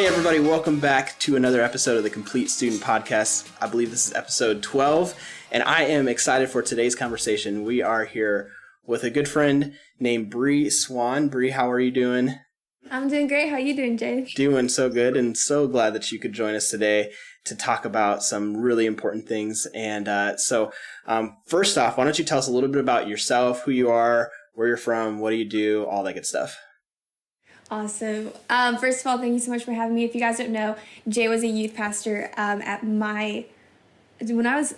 Hey everybody, welcome back to another episode of the Complete Student Podcast. I believe this is episode 12, and I am excited for today's conversation. We are here with a good friend named Bri Swann. Bri, how are you doing? I'm doing great. How are you doing, Jay? Doing so good, and so glad that you could join us today to talk about some really important things. And first off, why don't you tell us a little bit about yourself, who you are, where you're from, what do you do, all that good stuff. Awesome. First of all, thank you so much for having me. If you guys don't know, Jay was a youth pastor I think I was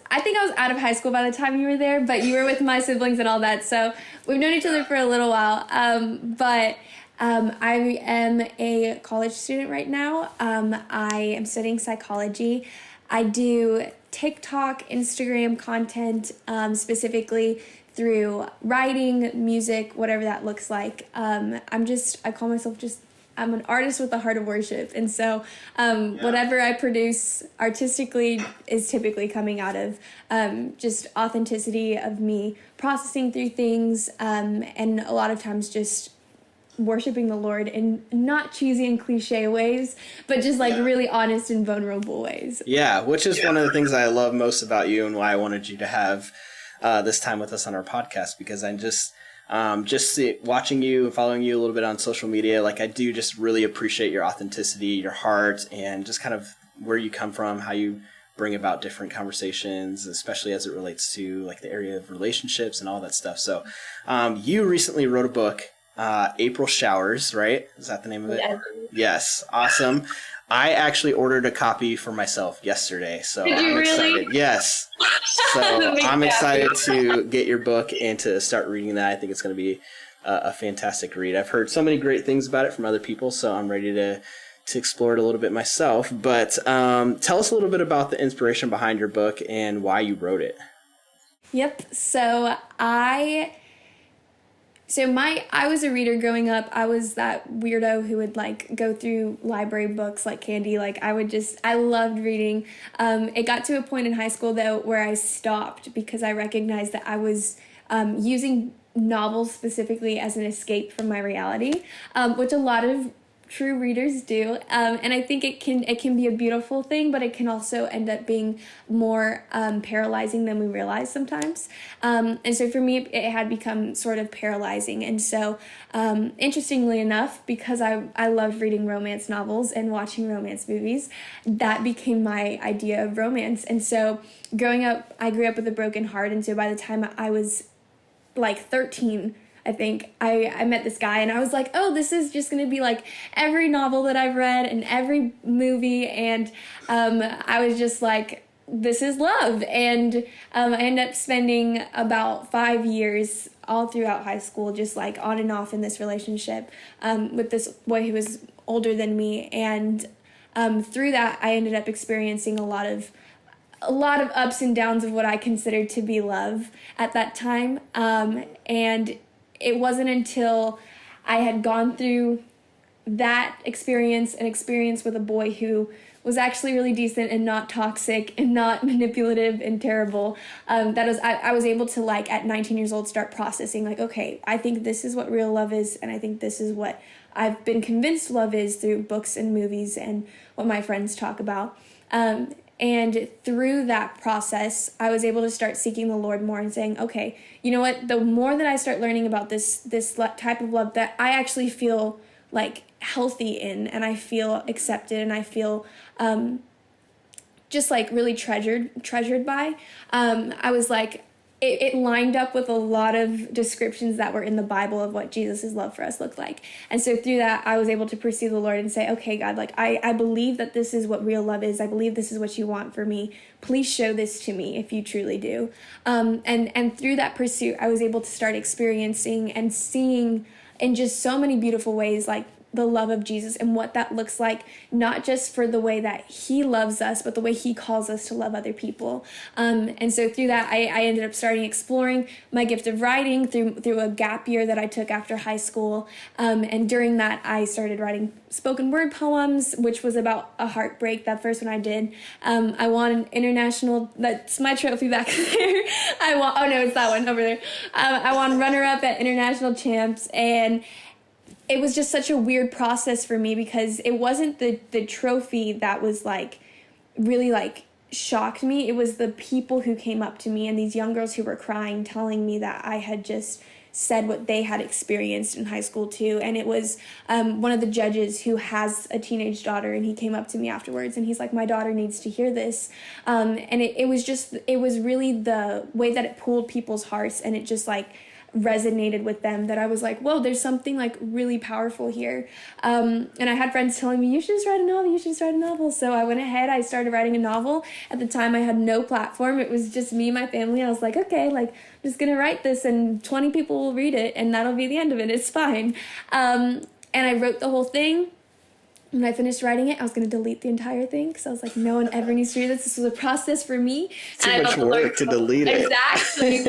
out of high school by the time you were there, but you were with my siblings and all that. So we've known each other for a little while. I am a college student right now. I am studying psychology. I do TikTok, Instagram content, specifically through writing, music, whatever that looks like. I'm an artist with a heart of worship. And so whatever I produce artistically is typically coming out of just authenticity of me processing through things, and a lot of times just worshiping the Lord in not cheesy and cliche ways, but just really honest and vulnerable ways. Yeah, which is one of the things I love most about you and why I wanted you to have this time with us on our podcast, because I watching you and following you a little bit on social media, I do just really appreciate your authenticity, your heart, and just kind of where you come from, how you bring about different conversations, especially as it relates to the area of relationships and all that stuff. So you recently wrote a book, April Showers, right? Is that the name of it? Yes. Yes. Awesome. I actually ordered a copy for myself yesterday, so Did you I'm excited. really? Yes. So I'm excited to get your book and to start reading that. I think it's going to be a fantastic read. I've heard so many great things about it from other people, so I'm ready to explore it a little bit myself. But tell us a little bit about the inspiration behind your book and why you wrote it. Yep. So I was a reader growing up. I was that weirdo who would go through library books like candy. I loved reading. It got to a point in high school though where I stopped because I recognized that I was using novels specifically as an escape from my reality, which a lot of true readers do, and I think it can be a beautiful thing, but it can also end up being more paralyzing than we realize sometimes. And so for me, it had become sort of paralyzing. And so, interestingly enough, because I loved reading romance novels and watching romance movies, that became my idea of romance. And so, growing up, I grew up with a broken heart, and so by the time I was 13. I think I met this guy and I was like, oh, this is just going to be every novel that I've read and every movie. And I was just like, this is love. And I ended up spending about 5 years all throughout high school, just on and off in this relationship with this boy who was older than me. And through that, I ended up experiencing a lot of ups and downs of what I considered to be love at that time. And it wasn't until I had gone through that experience, an experience with a boy who was actually really decent and not toxic and not manipulative and terrible, I was able to at 19 years old start processing okay, I think this is what real love is, and I think this is what I've been convinced love is through books and movies and what my friends talk about. And through that process, I was able to start seeking the Lord more and saying, okay, you know what? The more that I start learning about this type of love that I actually feel healthy in, and I feel accepted, and I feel just really treasured by, I was it lined up with a lot of descriptions that were in the Bible of what Jesus' love for us looked like. And so through that, I was able to pursue the Lord and say, okay, God, I believe that this is what real love is. I believe this is what you want for me. Please show this to me if you truly do. And through that pursuit, I was able to start experiencing and seeing in just so many beautiful ways, the love of Jesus and what that looks like, not just for the way that he loves us, but the way he calls us to love other people. And so through that, I ended up starting exploring my gift of writing through a gap year that I took after high school. And during that, I started writing spoken word poems, which was about a heartbreak, that first one I did. I won an international, that's my trophy back there. Oh no, it's that one over there. I won runner-up at international champs, and it was just such a weird process for me, because it wasn't the trophy that was like really like shocked me. It was the people who came up to me, and these young girls who were crying, telling me that I had just said what they had experienced in high school too. And it was one of the judges who has a teenage daughter, and he came up to me afterwards and he's like, my daughter needs to hear this. And it was really the way that it pulled people's hearts, and it just like resonated with them, that I was like, whoa, there's something like really powerful here. And I had friends telling me, you should just write a novel, you should just write a novel. So I went ahead, I started writing a novel. At the time I had no platform. It was just me and my family. I was like, okay, like I'm just gonna write this and 20 people will read it and that'll be the end of it. It's fine. And I wrote the whole thing. When I finished writing it, I was going to delete the entire thing, because I was like, no one ever needs to read this. This was a process for me. Too much work to delete it. Exactly.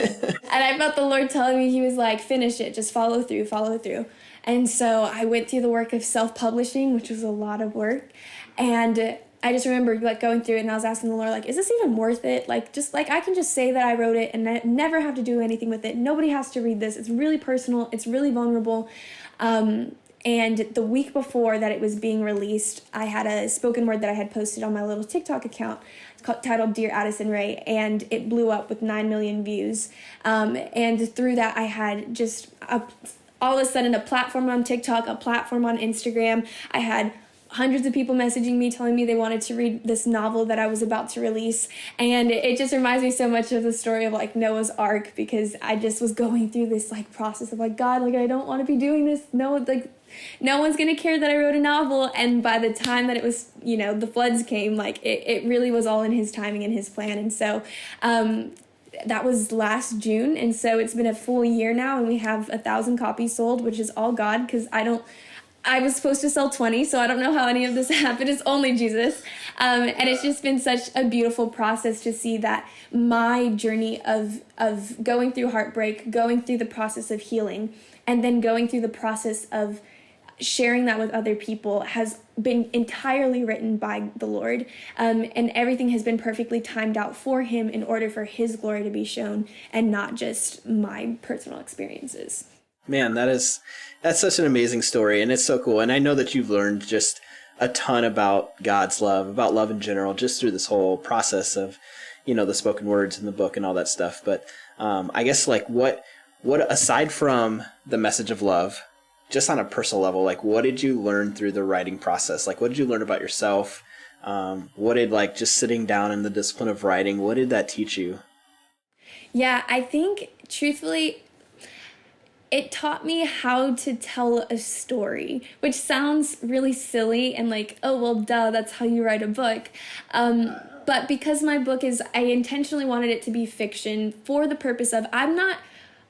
And I felt the Lord telling me, he was like, finish it, just follow through. And so I went through the work of self-publishing, which was a lot of work. And I just remember like going through it, and I was asking the Lord, like, is this even worth it? Like, just like I can just say that I wrote it and I never have to do anything with it. Nobody has to read this. It's really personal. It's really vulnerable. And the week before that it was being released, I had a spoken word that I had posted on my little TikTok account. It's titled Dear Addison Rae, and it blew up with 9 million views. And through that, I had just all of a sudden a platform on TikTok, a platform on Instagram. I had hundreds of people messaging me, telling me they wanted to read this novel that I was about to release. And it just reminds me so much of the story of like Noah's Ark, because I just was going through this like process of like, God, like I don't want to be doing this. No one's going to care that I wrote a novel. And by the time that it was, the floods came, like it really was all in his timing and his plan. And so, that was last June. And so it's been a full year now, and we have 1,000 copies sold, which is all God, because I was supposed to sell 20, so I don't know how any of this happened. It's only Jesus. And it's just been such a beautiful process to see that my journey of going through heartbreak, going through the process of healing, and then going through the process of sharing that with other people has been entirely written by the Lord. And everything has been perfectly timed out for him in order for his glory to be shown, and not just my personal experiences. Man, that's such an amazing story, and it's so cool. And I know that you've learned just a ton about God's love, about love in general, just through this whole process of, the spoken words in the book and all that stuff. But I guess like what aside from the message of love, just on a personal level, like what did you learn through the writing process? Like what did you learn about yourself? What did like just sitting down in the discipline of writing, what did that teach you? Yeah, I think truthfully, it taught me how to tell a story, which sounds really silly and like, oh, well, duh, that's how you write a book. But because my book I intentionally wanted it to be fiction for the purpose of, I'm not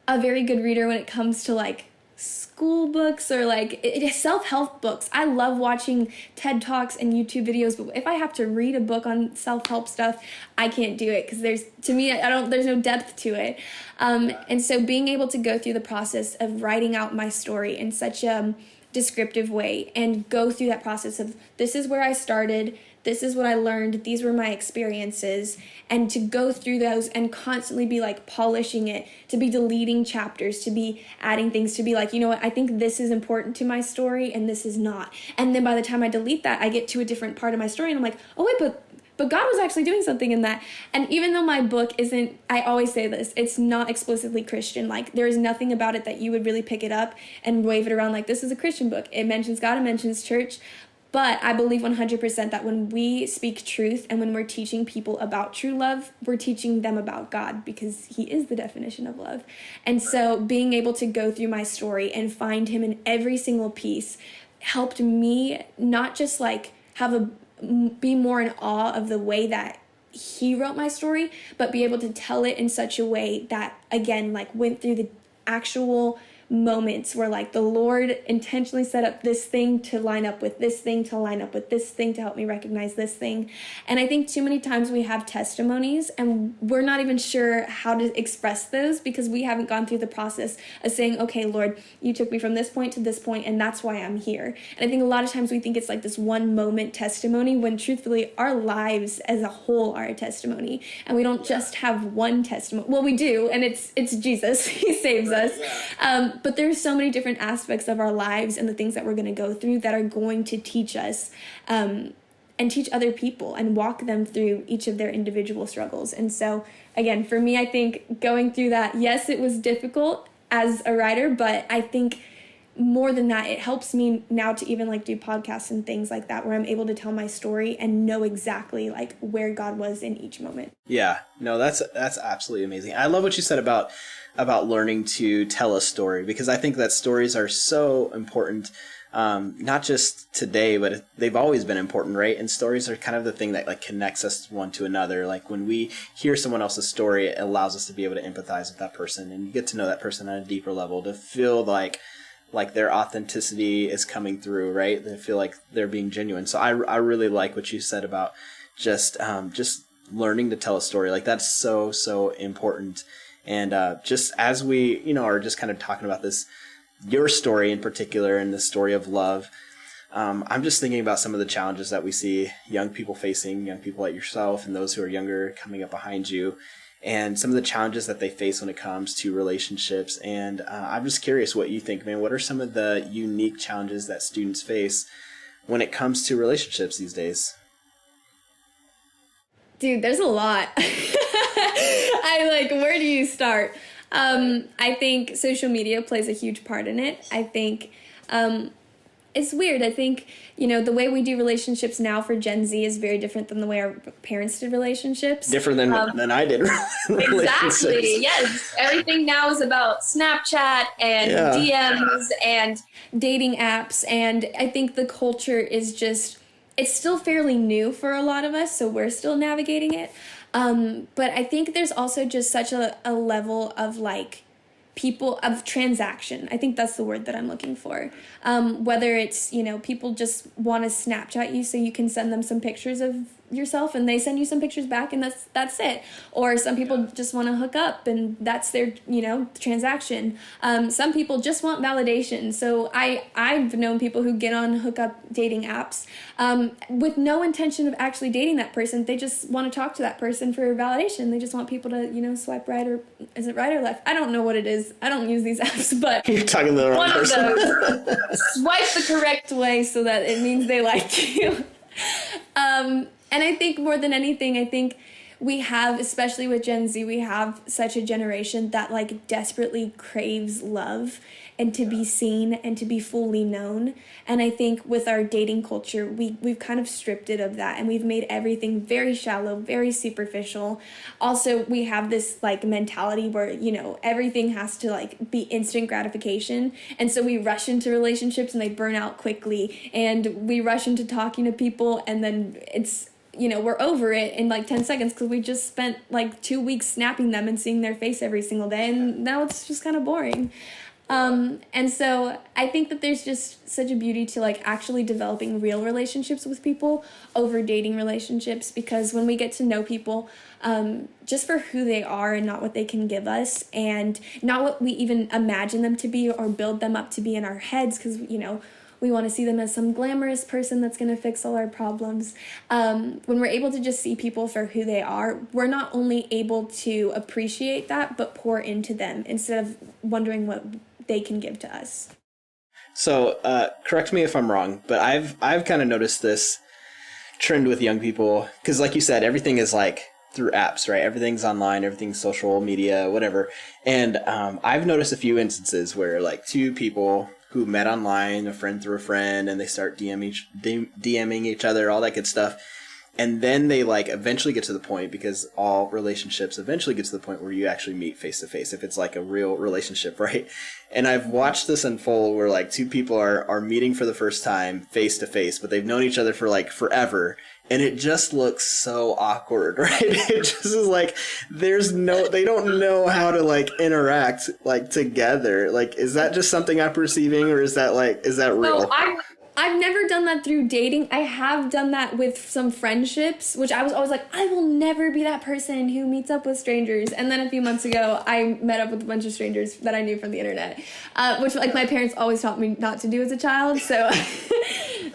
a very good reader when it comes to like school books or like self-help books. I love watching TED Talks and YouTube videos, but if I have to read a book on self-help stuff, I can't do it, because there's no depth to it. And so being able to go through the process of writing out my story in such a descriptive way, and go through that process of, this is where I started, this is what I learned, these were my experiences, and to go through those and constantly be like polishing it, to be deleting chapters, to be adding things, to be like, you know what, I think this is important to my story and this is not. And then by the time I delete that, I get to a different part of my story and I'm like, oh wait, but God was actually doing something in that. And even though my book isn't, I always say this, it's not explicitly Christian. Like there is nothing about it that you would really pick it up and wave it around like, this is a Christian book. It mentions God, it mentions church. But I believe 100% that when we speak truth and when we're teaching people about true love, we're teaching them about God, because he is the definition of love. And so being able to go through my story and find him in every single piece helped me not just like be more in awe of the way that he wrote my story, but be able to tell it in such a way that, again, like went through the actual moments where like the Lord intentionally set up this thing to line up with this thing, to line up with this thing, to help me recognize this thing. And I think too many times we have testimonies and we're not even sure how to express those, because we haven't gone through the process of saying, okay, Lord, you took me from this point to this point, and that's why I'm here. And I think a lot of times we think it's like this one moment testimony, when truthfully our lives as a whole are a testimony. And we don't just have one testimony. Well, we do, and it's Jesus. He saves us. But there's so many different aspects of our lives and the things that we're going to go through that are going to teach us and teach other people and walk them through each of their individual struggles. And so, again, for me, I think going through that, yes, it was difficult as a writer, but I think more than that, it helps me now to even like do podcasts and things like that, where I'm able to tell my story and know exactly like where God was in each moment. Yeah, no, that's absolutely amazing. I love what you said about learning to tell a story, because I think that stories are so important. Not just today, but they've always been important, right? And stories are kind of the thing that like connects us one to another. Like when we hear someone else's story, it allows us to be able to empathize with that person and you get to know that person on a deeper level, to feel like their authenticity is coming through, right? They feel like they're being genuine. So I really like what you said about just learning to tell a story. Like that's so important. And just as we, are just kind of talking about this, your story in particular, and the story of love, I'm just thinking about some of the challenges that we see young people facing, young people like yourself and those who are younger coming up behind you, and some of the challenges that they face when it comes to relationships. And I'm just curious what you think, man. What are some of the unique challenges that students face when it comes to relationships these days? Dude, there's a lot. Where do you start? I think social media plays a huge part in it. I think it's weird. I think, the way we do relationships now for Gen Z is very different than the way our parents did relationships. Different than I did. Exactly. Yes. Everything now is about Snapchat and DMs and dating apps. And I think the culture is it's still fairly new for a lot of us. So we're still navigating it. But I think there's also just such a level of transaction. I think that's the word that I'm looking for. Whether it's, people just want to Snapchat you so you can send them some pictures of yourself and they send you some pictures back and that's it. Or some people just want to hook up and that's their, transaction. Some people just want validation. So I've known people who get on hookup dating apps with no intention of actually dating that person. They just want to talk to that person for validation. They just want people to, swipe right, or is it right or left? I don't know what it is. I don't use these apps, but you're talking to the wrong person. One of those. Swipe the correct way so that it means they like you. And I think more than anything, I think we have, especially with Gen Z, we have such a generation that desperately craves love and to be seen and to be fully known. And I think with our dating culture, we've kind of stripped it of that and we've made everything very shallow, very superficial. Also, we have this mentality where, everything has to be instant gratification. And so we rush into relationships and they burn out quickly. And we rush into talking to people and then it's, we're over it in 10 seconds because we just spent 2 weeks snapping them and seeing their face every single day. And now it's just kind of boring. And so I think that there's just such a beauty to actually developing real relationships with people over dating relationships, because when we get to know people just for who they are and not what they can give us and not what we even imagine them to be or build them up to be in our heads, because, we want to see them as some glamorous person that's going to fix all our problems. When we're able to just see people for who they are, we're not only able to appreciate that, but pour into them instead of wondering what they can give to us. So correct me if I'm wrong, but I've kind of noticed this trend with young people, because like you said, everything is through apps, right? Everything's online, everything's social media, whatever. And I've noticed a few instances where two people who met online, a friend through a friend, and they start DMing each other, all that good stuff. And then they eventually get to the point, because all relationships eventually get to the point where you actually meet face to face, if it's a real relationship, right? And I've watched this unfold where two people are meeting for the first time face to face, but they've known each other for forever. And it just looks so awkward, right? It just is they don't know how to interact together. Is that just something I'm perceiving, or is that is that real? No, I've never done that through dating. I have done that with some friendships, which I was always I will never be that person who meets up with strangers. And then a few months ago, I met up with a bunch of strangers that I knew from the internet, which my parents always taught me not to do as a child. So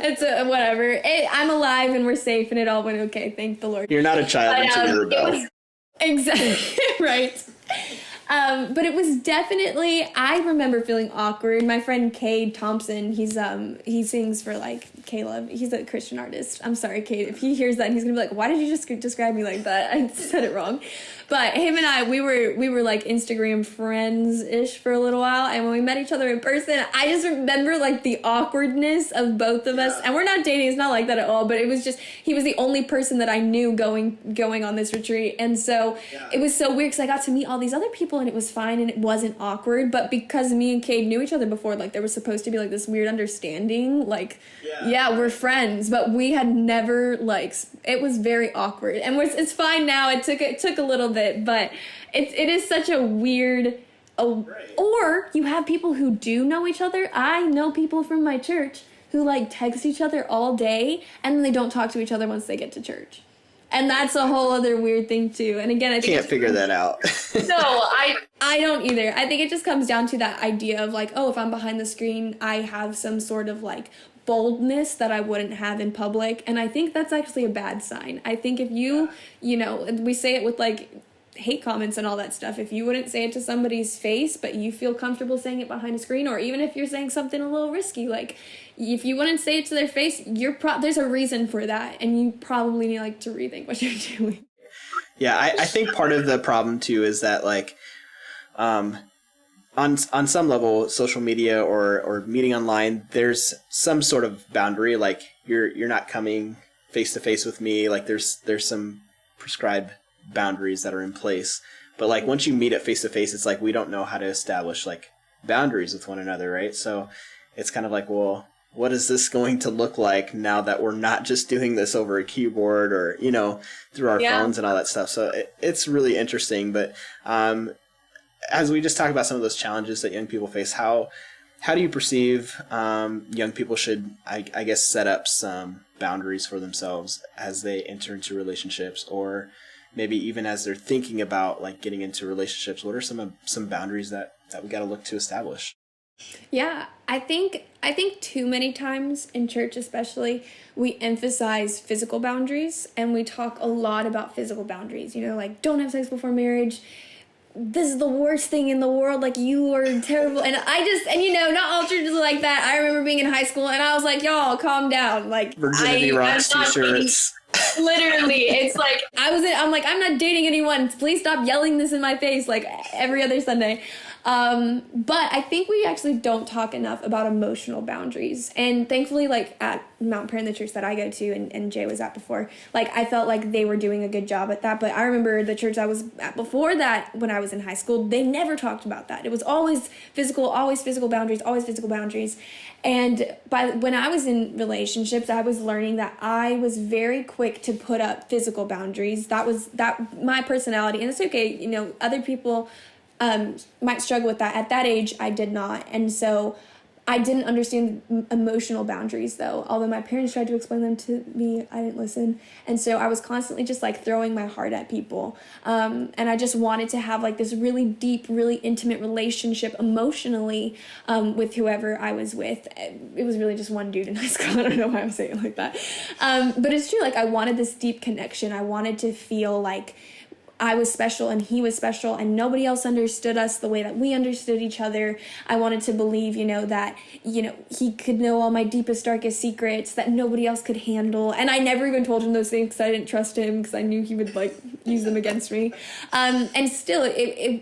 it's whatever. I'm alive and we're safe and it all went okay. Thank the Lord. You're not a child until you rebel. Exactly. Right. But it was definitely, I remember feeling awkward. My friend Cade Thompson, he sings for like Caleb. He's a Christian artist. I'm sorry, Cade. If he hears that, he's gonna be like, why did you just describe me like that? I said it wrong. But him and I, we were like Instagram friends-ish for a little while. And when we met each other in person, I just remember like the awkwardness of both of us. And we're not dating, it's not like that at all. But it was just, he was the only person that I knew going on this retreat. And so it was so weird because I got to meet all these other people and it was fine and it wasn't awkward. But because me and Cade knew each other before, like there was supposed to be like this weird understanding. Like, yeah, we're friends. But we had never like, it was very awkward. And it's fine now. It took a little bit. But it is such a weird, or you have people who do know each other. I know people from my church who like text each other all day and then they don't talk to each other once they get to church. And that's a whole other weird thing too. And again, I think can't figure that out. No, I don't either. I think it just comes down to that idea of like, oh, if I'm behind the screen, I have some sort of like boldness that I wouldn't have in public. And I think that's actually a bad sign. I think if you know, we say it with like hate comments and all that stuff. If you wouldn't say it to somebody's face, but you feel comfortable saying it behind a screen, or even if you're saying something a little risky, like if you wouldn't say it to their face, there's a reason for that, and you probably need like to rethink what you're doing. Yeah, I think part of the problem too is that like, on some level, social media or meeting online, there's some sort of boundary. Like you're not coming face to face with me. Like there's some prescribed boundaries that are in place, but like once you meet it face to face, it's like we don't know how to establish like boundaries with one another, right? So it's kind of like, well, what is this going to look like now that we're not just doing this over a keyboard or through our phones and all that stuff? So it's really interesting. But as we just talked about some of those challenges that young people face, how do you perceive young people should I guess set up some boundaries for themselves as they enter into relationships, or maybe even as they're thinking about like getting into relationships? What are some boundaries that we got to look to establish? Yeah, I think too many times in church especially, we emphasize physical boundaries and we talk a lot about physical boundaries, like don't have sex before marriage. This is the worst thing in the world. Like you are terrible. And not all churches are like that. I remember being in high school and I was like, y'all calm down. Like Virginity Rocks t-shirts. Literally, it's like I'm like, I'm not dating anyone. Please stop yelling this in my face like every other Sunday. But I think we actually don't talk enough about emotional boundaries. And thankfully, like at Mount Prayer, the church that I go to and Jay was at before, like I felt like they were doing a good job at that. But I remember the church I was at before that, when I was in high school, they never talked about that. It was always physical boundaries, always physical boundaries. And when I was in relationships, I was learning that I was very quick to put up physical boundaries. That was my personality. And it's okay, other people might struggle with that. At that age, I did not. And so I didn't understand emotional boundaries, though. Although my parents tried to explain them to me, I didn't listen. And so I was constantly just like throwing my heart at people. And I just wanted to have like this really deep, really intimate relationship emotionally with whoever I was with. It was really just one dude in high school. I don't know why I'm saying it like that. But it's true. Like I wanted this deep connection. I wanted to feel like I was special and he was special and nobody else understood us the way that we understood each other. I wanted to believe, that, he could know all my deepest, darkest secrets that nobody else could handle. And I never even told him those things because I didn't trust him because I knew he would like use them against me. And still,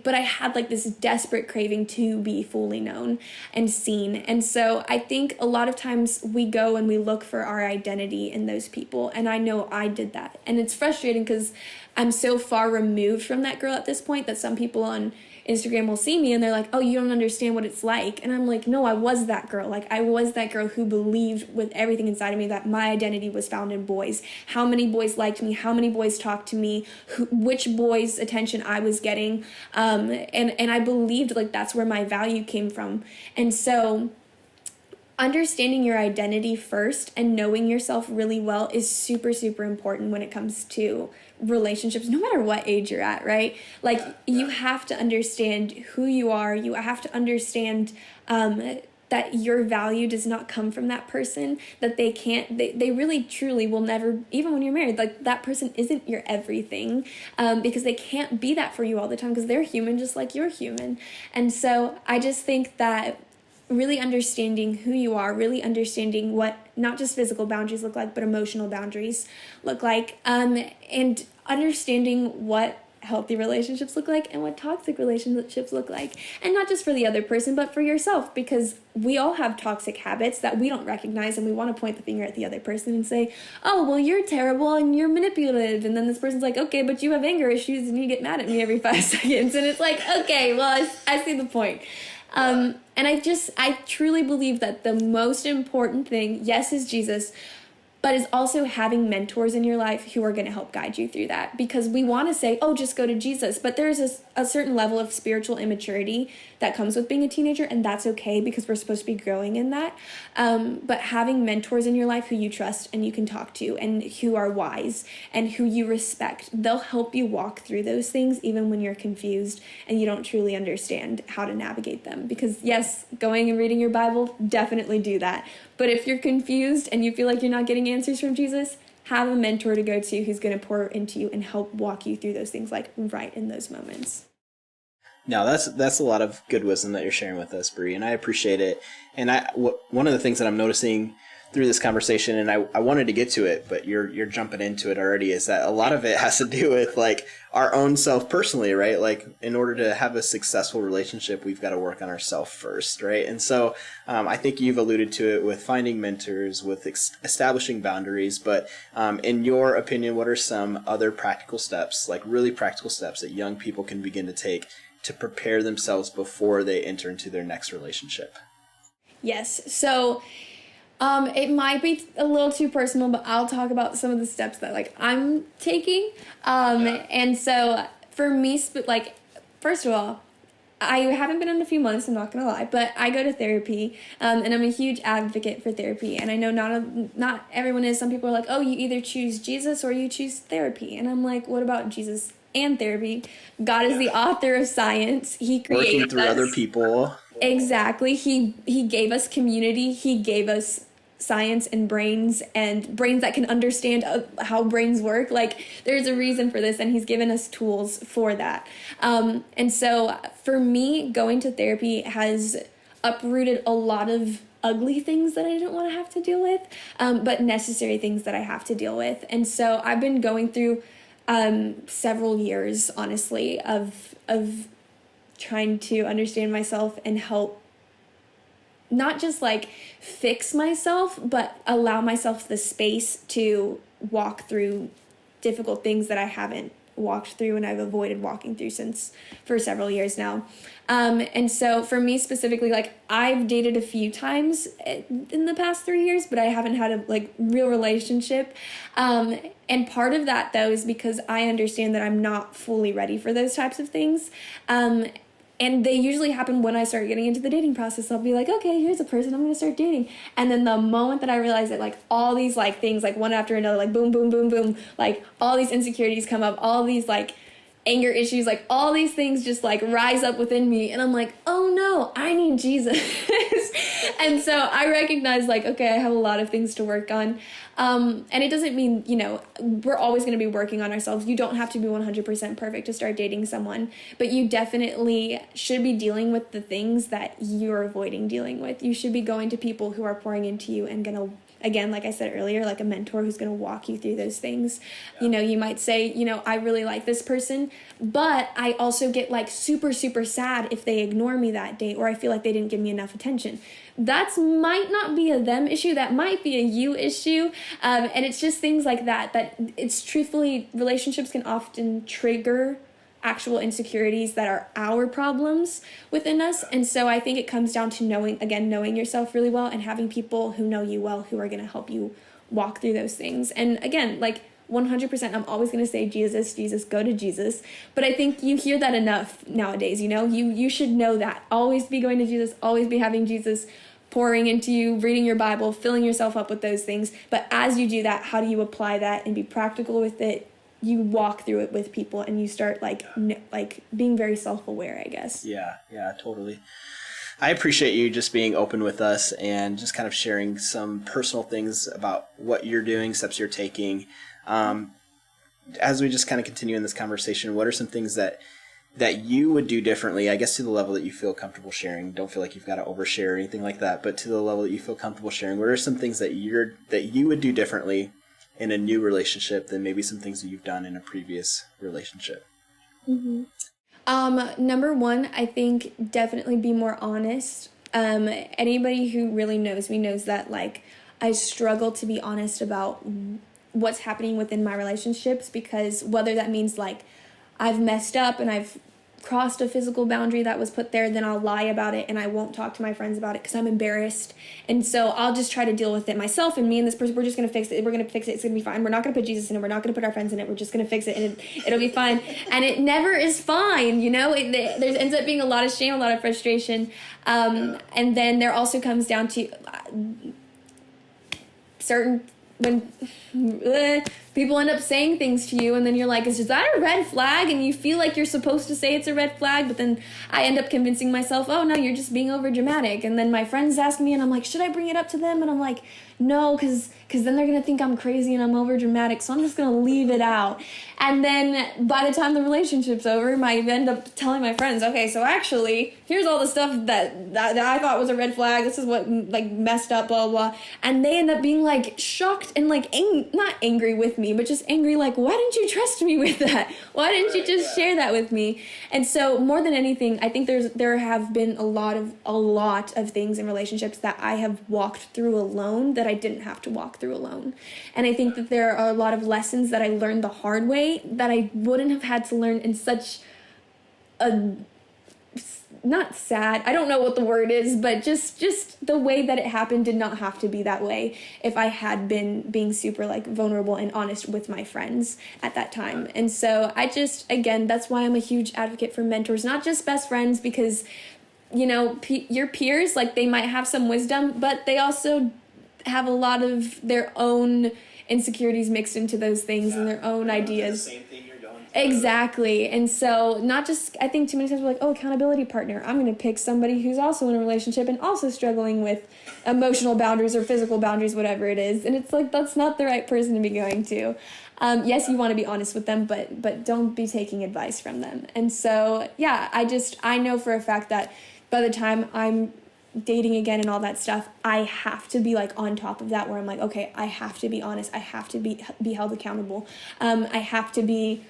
but I had like this desperate craving to be fully known and seen. And so I think a lot of times we go and we look for our identity in those people. And I know I did that. And it's frustrating because I'm so far removed from that girl at this point that some people on Instagram will see me and they're like, oh, you don't understand what it's like. And I'm like, no, I was that girl. Like I was that girl who believed with everything inside of me that my identity was found in boys. How many boys liked me? How many boys talked to me? Which boys' attention I was getting? And I believed like that's where my value came from. And so understanding your identity first and knowing yourself really well is super, super important when it comes to relationships, no matter what age you're at, right? Like you have to understand who you are. You have to understand that your value does not come from that person, that they really truly will never, even when you're married, like that person isn't your everything, because they can't be that for you all the time, because they're human just like you're human. And so I just think that really understanding who you are, really understanding what not just physical boundaries look like, but emotional boundaries look like, and understanding what healthy relationships look like and what toxic relationships look like. And not just for the other person, but for yourself, because we all have toxic habits that we don't recognize, and we want to point the finger at the other person and say, oh, well, you're terrible and you're manipulative. And then this person's like, okay, but you have anger issues and you get mad at me every 5 seconds. And it's like, okay, well, I see the point. And I truly believe that the most important thing, yes, is Jesus, but is also having mentors in your life who are going to help guide you through that. Because we want to say, oh, just go to Jesus. But there's a certain level of spiritual immaturity that comes with being a teenager, and that's okay because we're supposed to be growing in that. But having mentors in your life who you trust and you can talk to and who are wise and who you respect, they'll help you walk through those things even when you're confused and you don't truly understand how to navigate them. Because yes, going and reading your Bible, definitely do that. But if you're confused and you feel like you're not getting answers from Jesus, have a mentor to go to who's going to pour into you and help walk you through those things, like right in those moments. No, that's a lot of good wisdom that you're sharing with us, Bri, and I appreciate it. And one of the things that I'm noticing through this conversation, and I wanted to get to it, but you're jumping into it already, is that a lot of it has to do with like our own self personally, right? Like in order to have a successful relationship, we've got to work on ourselves first, right? And so I think you've alluded to it with finding mentors, with establishing boundaries. But in your opinion, what are some other practical steps, like really practical steps that young people can begin to take to prepare themselves before they enter into their next relationship? Yes. So it might be a little too personal, but I'll talk about some of the steps that like I'm taking. And so for me, like, first of all, I haven't been in a few months, I'm not going to lie, but I go to therapy, and I'm a huge advocate for therapy. And I know not everyone is. Some people are like, oh, you either choose Jesus or you choose therapy. And I'm like, what about Jesus and therapy? God is the author of science. He created working through us. Other people. Exactly. He gave us community. He gave us science and brains that can understand how brains work. Like, there's a reason for this, and he's given us tools for that. And so for me, going to therapy has uprooted a lot of ugly things that I didn't want to have to deal with, but necessary things that I have to deal with. And so I've been going through several years, honestly, of trying to understand myself and help not just like fix myself, but allow myself the space to walk through difficult things that I haven't walked through and I've avoided walking through for several years now. And so for me specifically, like, I've dated a few times in the past 3 years, but I haven't had a like real relationship. And part of that though is because I understand that I'm not fully ready for those types of things. And they usually happen when I start getting into the dating process. I'll be like, okay, here's a person I'm going to start dating. And then the moment that I realize that, like, all these, like, things, like, one after another, like, boom, boom, boom, boom, like, all these insecurities come up, all these, like, anger issues, like, all these things just, like, rise up within me. And I'm like, oh, no, I need Jesus. And so I recognize, like, okay, I have a lot of things to work on. And it doesn't mean, we're always going to be working on ourselves. You don't have to be 100% perfect to start dating someone, but you definitely should be dealing with the things that you're avoiding dealing with. You should be going to people who are pouring into you and going to, again, like I said earlier, like a mentor who's going to walk you through those things. Yeah. You might say, I really like this person, but I also get like super, super sad if they ignore me that day, or I feel like they didn't give me enough attention. That might not be a them issue. That might be a you issue. And it's just things like that it's truthfully, relationships can often trigger actual insecurities that are our problems within us. And so I think it comes down to knowing yourself really well and having people who know you well who are going to help you walk through those things. And again, like 100%, I'm always going to say Jesus, go to Jesus. But I think you hear that enough nowadays, you should know that. Always be going to Jesus, always be having Jesus pouring into you, reading your Bible, filling yourself up with those things. But as you do that, how do you apply that and be practical with it? You walk through it with people and you start like being very self-aware, I guess. Yeah, totally. I appreciate you just being open with us and just kind of sharing some personal things about what you're doing, steps you're taking. As we just kind of continue in this conversation, what are some things that you would do differently, I guess to the level that you feel comfortable sharing? Don't feel like you've got to overshare or anything like that, but to the level that you feel comfortable sharing, what are some things that you would do differently in a new relationship than maybe some things that you've done in a previous relationship? Mm-hmm. Number one, I think definitely be more honest. Anybody who really knows me knows that, like, I struggle to be honest about what's happening within my relationships, because whether that means like I've messed up and I've crossed a physical boundary that was put there, then I'll lie about it and I won't talk to my friends about it because I'm embarrassed. And so I'll just try to deal with it myself, and me and this person, we're just going to fix it. We're going to fix it. It's going to be fine. We're not going to put Jesus in it. We're not going to put our friends in it. We're just going to fix it, and it'll be fine. And it never is fine, you know? There ends up being a lot of shame, a lot of frustration. And then there also comes down to when people end up saying things to you, and then you're like, is that a red flag? And you feel like you're supposed to say it's a red flag, but then I end up convincing myself, oh no, you're just being over dramatic. And then my friends ask me, and I'm like, should I bring it up to them? And I'm like, no, because then they're gonna think I'm crazy and I'm over dramatic, so I'm just gonna leave it out. And then by the time the relationship's over, I end up telling my friends, okay, so actually here's all the stuff that I thought was a red flag. This is what like messed up, blah blah. And they end up being like shocked and like not angry with me, but just angry, like, why didn't you trust me with that? Why didn't you just share that with me? And so more than anything, I think there have been a lot of things in relationships that I have walked through alone that I didn't have to walk through alone. And I think that there are a lot of lessons that I learned the hard way that I wouldn't have had to learn in such a, not sad, I don't know what the word is, but just the way that it happened did not have to be that way if I had been being super like vulnerable and honest with my friends at that time. And so again, that's why I'm a huge advocate for mentors, not just best friends, because, you know, your peers, like, they might have some wisdom, but they also have a lot of their own insecurities mixed into those things and their own ideas. The same thing you're going through. Exactly. And so I think too many times we're like, oh, accountability partner. I'm going to pick somebody who's also in a relationship and also struggling with emotional boundaries or physical boundaries, whatever it is. And it's like, that's not the right person to be going to. Yes, you want to be honest with them, but don't be taking advice from them. And so, yeah, I know for a fact that by the time I'm dating again and all that stuff, I have to be like on top of that, where I'm like, okay, I have to be honest. I have to be held accountable. I have to be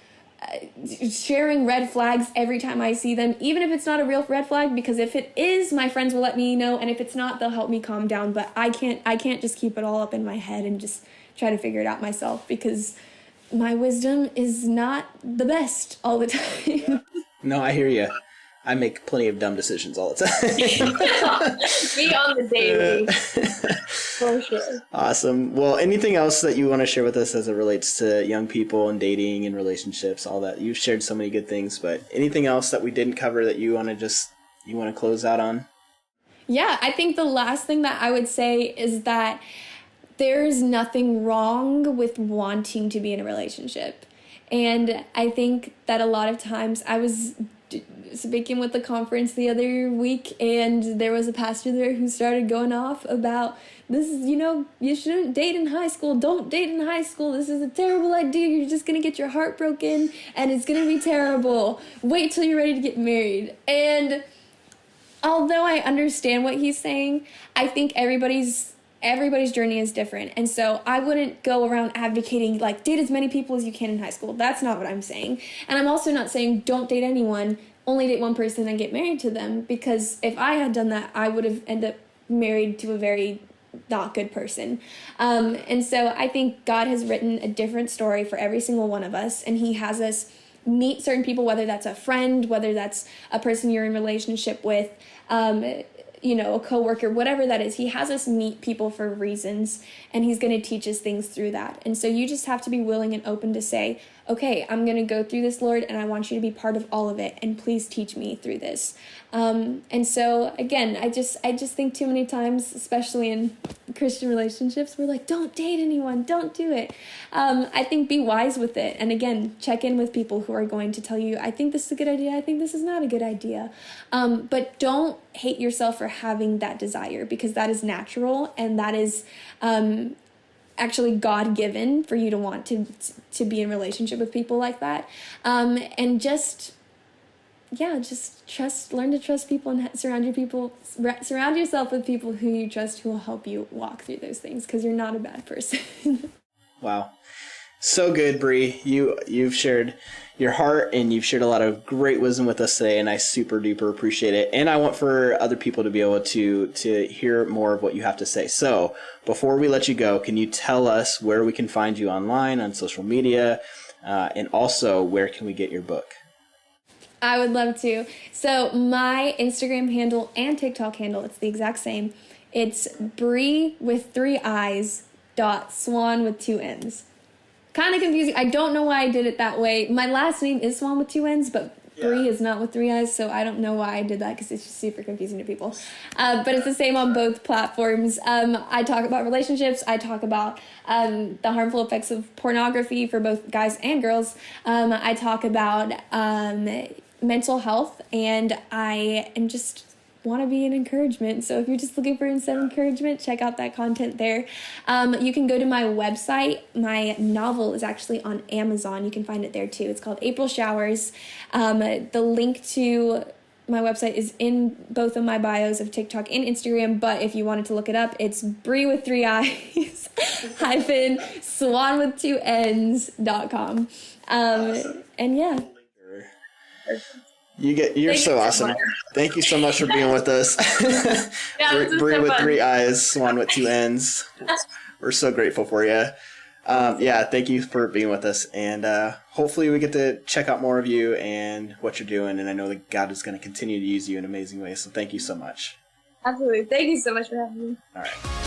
sharing red flags every time I see them, even if it's not a real red flag, because if it is, my friends will let me know, and if it's not, they'll help me calm down. But I can't just keep it all up in my head and just try to figure it out myself, because my wisdom is not the best all the time. No, I hear you. I make plenty of dumb decisions all the time. Me on the daily. For sure. Awesome. Well, anything else that you want to share with us as it relates to young people and dating and relationships, all that? You've shared so many good things, but anything else that we didn't cover that you want to close out on? Yeah, I think the last thing that I would say is that there's nothing wrong with wanting to be in a relationship. And I think that a lot of times, I was speaking with the conference the other week, and there was a pastor there who started going off about this is, you shouldn't date in high school. Don't date in high school. This is a terrible idea. You're just going to get your heart broken, and it's going to be terrible. Wait till you're ready to get married. And although I understand what he's saying, I think everybody's journey is different. And so I wouldn't go around advocating, like, date as many people as you can in high school. That's not what I'm saying. And I'm also not saying don't date anyone, only date one person and get married to them. Because if I had done that, I would have ended up married to a very not good person. And so I think God has written a different story for every single one of us. And he has us meet certain people, whether that's a friend, whether that's a person you're in relationship with, a coworker, whatever that is. He has us meet people for reasons, and he's going to teach us things through that. And so you just have to be willing and open to say, okay, I'm going to go through this, Lord, and I want you to be part of all of it, and please teach me through this. And so again, I just think too many times, especially in Christian relationships, we're like, don't date anyone, don't do it. I think be wise with it. And again, check in with people who are going to tell you, I think this is a good idea, I think this is not a good idea. But don't hate yourself for having that desire, because that is natural, and that is actually God-given for you to want to be in relationship with people like that. And just learn to trust people, and surround yourself with people who you trust, who will help you walk through those things, because you're not a bad person. Wow. So good, Bri. You've shared your heart, and you've shared a lot of great wisdom with us today, and I super duper appreciate it. And I want for other people to be able to hear more of what you have to say. So before we let you go, can you tell us where we can find you online, on social media, and also where can we get your book? I would love to. So my Instagram handle and TikTok handle, it's the exact same. It's Bri with 3 I's .Swann with 2 N's. Kind of confusing. I don't know why I did it that way. My last name is Swann with 2 N's, but Bri is not with 3 I's, so I don't know why I did that, because it's just super confusing to people. But it's the same on both platforms. I talk about relationships. I talk about the harmful effects of pornography for both guys and girls. I talk about mental health, and I am just want to be an encouragement. So if you're just looking for some encouragement, check out that content there. You can go to my website. My novel is actually on Amazon. You can find it there too. It's called April Showers. The link to my website is in both of my bios of TikTok and Instagram, but if you wanted to look it up, it's Bri with 3 I's - Swann with 2 N's.com. Awesome. And yeah. You're so awesome. Thank you so much for being with us. Bri with 3 I's, Swann with 2 N's. We're so grateful for you. Thank you for being with us, and hopefully we get to check out more of you and what you're doing, and I know that God is going to continue to use you in amazing ways, so thank you so much. Absolutely. Thank you so much for having me. All right.